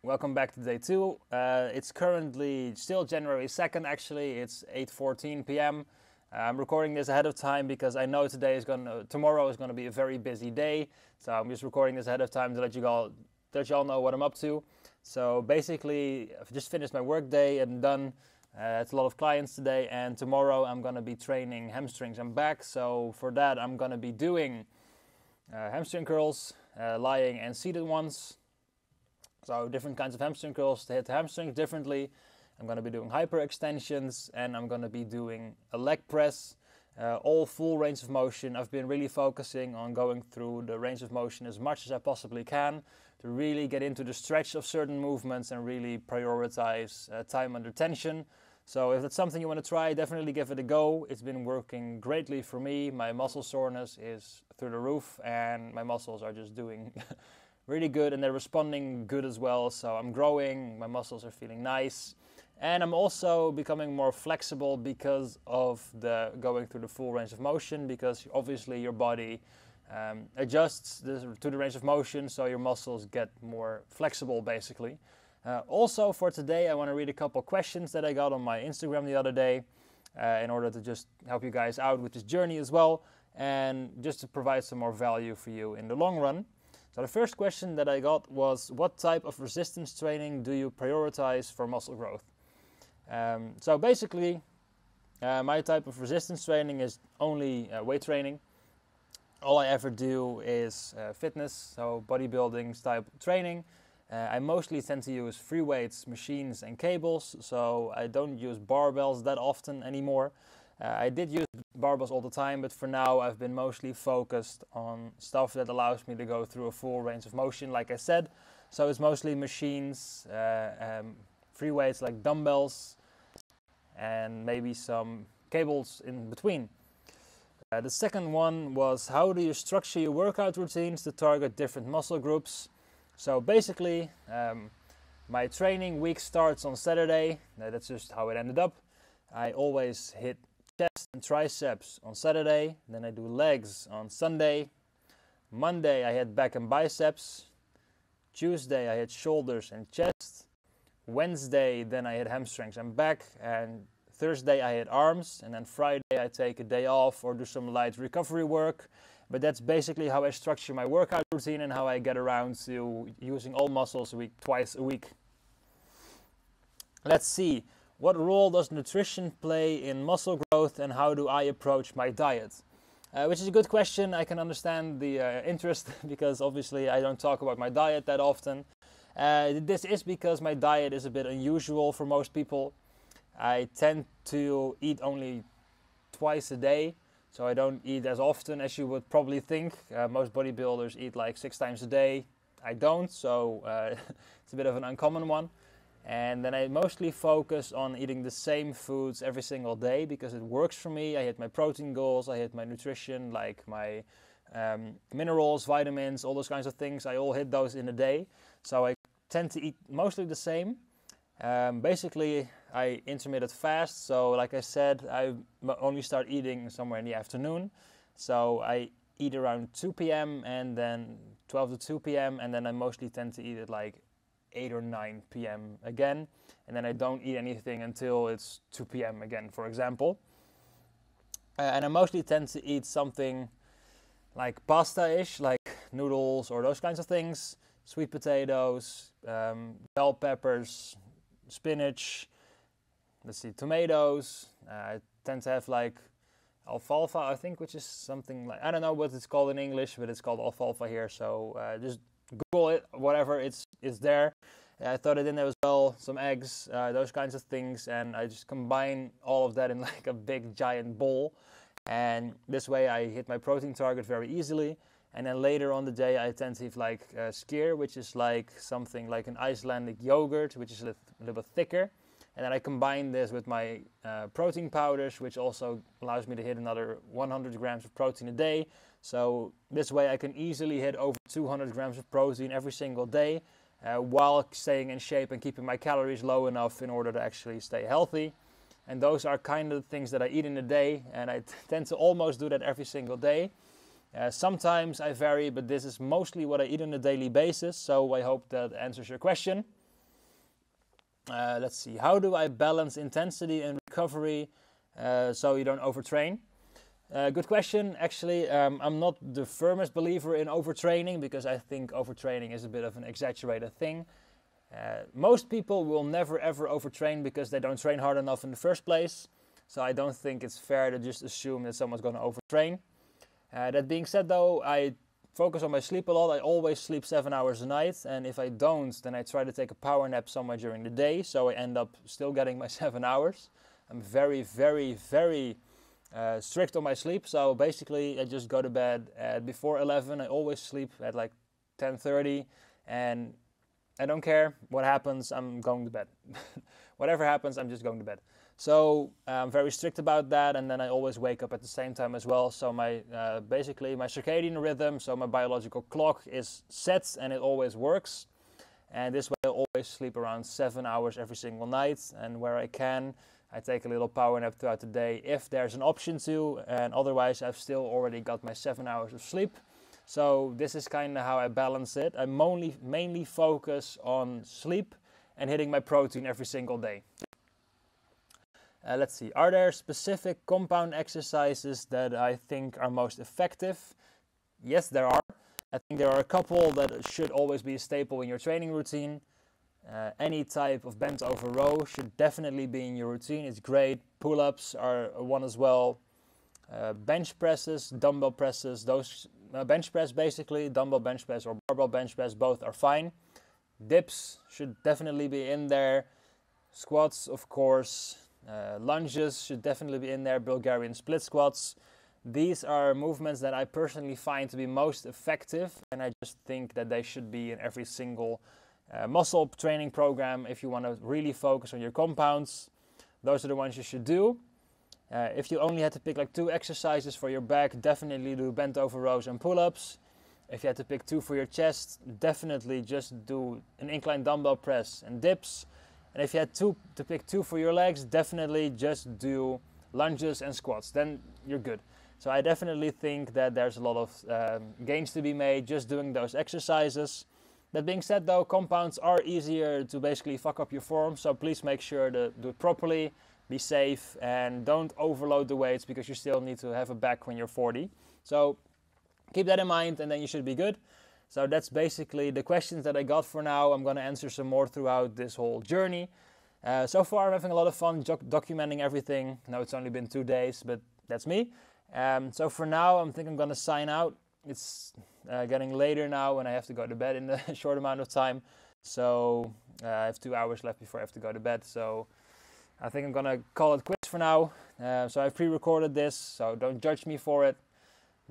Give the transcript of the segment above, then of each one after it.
welcome back to day 2. It's currently still January 2nd actually, it's 8:14 p.m. I'm recording this ahead of time because I know tomorrow is going to be a very busy day. So I'm just recording this ahead of time to let you all know what I'm up to. So basically, I've just finished my work day and done. It's a lot of clients today, and tomorrow I'm going to be training hamstrings and back. So for that, I'm going to be doing hamstring curls, lying and seated ones. So different kinds of hamstring curls to hit the hamstrings differently. I'm going to be doing hyperextensions, and I'm going to be doing a leg press, all full range of motion. I've been really focusing on going through the range of motion as much as I possibly can to really get into the stretch of certain movements and really prioritize time under tension. So if that's something you want to try, definitely give it a go. It's been working greatly for me. My muscle soreness is through the roof, and my muscles are just doing really good, and they're responding good as well. So I'm growing, my muscles are feeling nice, and I'm also becoming more flexible because of the going through the full range of motion, because obviously your body adjusts to the range of motion, so your muscles get more flexible basically. Also for today, I want to read a couple questions that I got on my Instagram the other day in order to just help you guys out with this journey as well, and just to provide some more value for you in the long run. So the first question that I got was, what type of resistance training do you prioritize for muscle growth? So basically, my type of resistance training is only weight training. All I ever do is fitness, so bodybuilding type training. I mostly tend to use free weights, machines and cables, so I don't use barbells that often anymore. I did use barbells all the time, but for now I've been mostly focused on stuff that allows me to go through a full range of motion, like I said. So it's mostly machines, free weights like dumbbells, and maybe some cables in between. The second one was, how do you structure your workout routines to target different muscle groups? So basically, my training week starts on Saturday. That's just how it ended up. I always hit chest and triceps on Saturday, then I do legs on Sunday. Monday I hit back and biceps. Tuesday I hit shoulders and chest. Wednesday then I hit hamstrings and back, and Thursday I hit arms, and then Friday I take a day off or do some light recovery work. But that's basically how I structure my workout routine and how I get around to using all muscles twice a week. Let's see. What role does nutrition play in muscle growth, and how do I approach my diet? Which is a good question. I can understand the interest because obviously I don't talk about my diet that often. This is because my diet is a bit unusual for most people. I tend to eat only twice a day, so I don't eat as often as you would probably think. Most bodybuilders eat like 6 times a day. I don't, so it's a bit of an uncommon one. And then I mostly focus on eating the same foods every single day because it works for me. I hit my protein goals, I hit my nutrition, like my minerals, vitamins, all those kinds of things. I all hit those in a day. So I tend to eat mostly the same. Basically, I intermittent fast. So like I said, I only start eating somewhere in the afternoon. So I eat around 2 p.m. and then 12 to 2 p.m. and then I mostly tend to eat at like 8 or 9 p.m. again, and then I don't eat anything until it's 2 p.m. again, for example. And I mostly tend to eat something like pasta-ish, like noodles or those kinds of things, sweet potatoes, bell peppers, spinach, tomatoes. I tend to have like alfalfa, I think, which is something like, I don't know what it's called in English, but it's called alfalfa here, so just Google it, whatever, it's there. I throw it in there as well, some eggs, those kinds of things, and I just combine all of that in like a big giant bowl, and this way I hit my protein target very easily. And then later on the day I tend to eat like skyr, which is like something like an Icelandic yogurt, which is a little bit thicker, and then I combine this with my protein powders, which also allows me to hit another 100 grams of protein a day. So this way I can easily hit over 200 grams of protein every single day while staying in shape and keeping my calories low enough in order to actually stay healthy. And those are kind of the things that I eat in a day, and I tend to almost do that every single day. Sometimes I vary, but this is mostly what I eat on a daily basis, so I hope that answers your question. Let's see, how do I balance intensity and recovery so you don't overtrain? Good question. Actually, I'm not the firmest believer in overtraining because I think overtraining is a bit of an exaggerated thing. Most people will never ever overtrain because they don't train hard enough in the first place. So I don't think it's fair to just assume that someone's going to overtrain. That being said though, I focus on my sleep a lot. I always sleep 7 hours a night, and if I don't, then I try to take a power nap somewhere during the day, so I end up still getting my 7 hours. I'm very, very, very strict on my sleep, so basically I just go to bed at before 11. I always sleep at like 10:30, and I don't care what happens, I'm going to bed. Whatever happens, I'm just going to bed. So I'm very strict about that, and then I always wake up at the same time as well. So my basically my circadian rhythm, so my biological clock is set and it always works. And this way I always sleep around 7 hours every single night, and where I can, I take a little power nap throughout the day if there's an option to, and otherwise I've still already got my 7 hours of sleep. So this is kind of how I balance it. I mainly focus on sleep and hitting my protein every single day. Let's see, are there specific compound exercises that I think are most effective? Yes, there are. I think there are a couple that should always be a staple in your training routine. Any type of bent over row should definitely be in your routine. It's great. Pull-ups are one as well. Bench presses, dumbbell presses, those bench press basically, dumbbell bench press or barbell bench press, both are fine. Dips should definitely be in there. Squats, of course. Lunges should definitely be in there, Bulgarian split squats. These are movements that I personally find to be most effective, and I just think that they should be in every single muscle training program if you want to really focus on your compounds. Those are the ones you should do. If you only had to pick like 2 exercises for your back, definitely do bent over rows and pull-ups. If you had to pick 2 for your chest, definitely just do an incline dumbbell press and dips. And if you had to pick 2 for your legs, definitely just do lunges and squats. Then you're good. So I definitely think that there's a lot of gains to be made just doing those exercises. That being said though, compounds are easier to basically fuck up your form. So please make sure to do it properly, be safe, and don't overload the weights because you still need to have a back when you're 40. So keep that in mind and then you should be good. So that's basically the questions that I got for now. I'm going to answer some more throughout this whole journey. So far I'm having a lot of fun documenting everything. I know it's only been 2 days, but that's me. So for now I think I'm going to sign out. It's getting later now and I have to go to bed in a short amount of time. So I have 2 hours left before I have to go to bed. So I think I'm going to call it quits for now. So I've pre-recorded this, so don't judge me for it.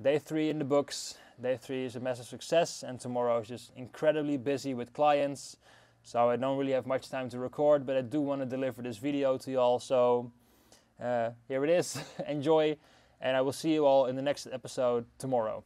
Day 3 in the books. Day 3 is a massive success, and tomorrow is just incredibly busy with clients. So I don't really have much time to record, but I do want to deliver this video to you all. So here it is. Enjoy, and I will see you all in the next episode tomorrow.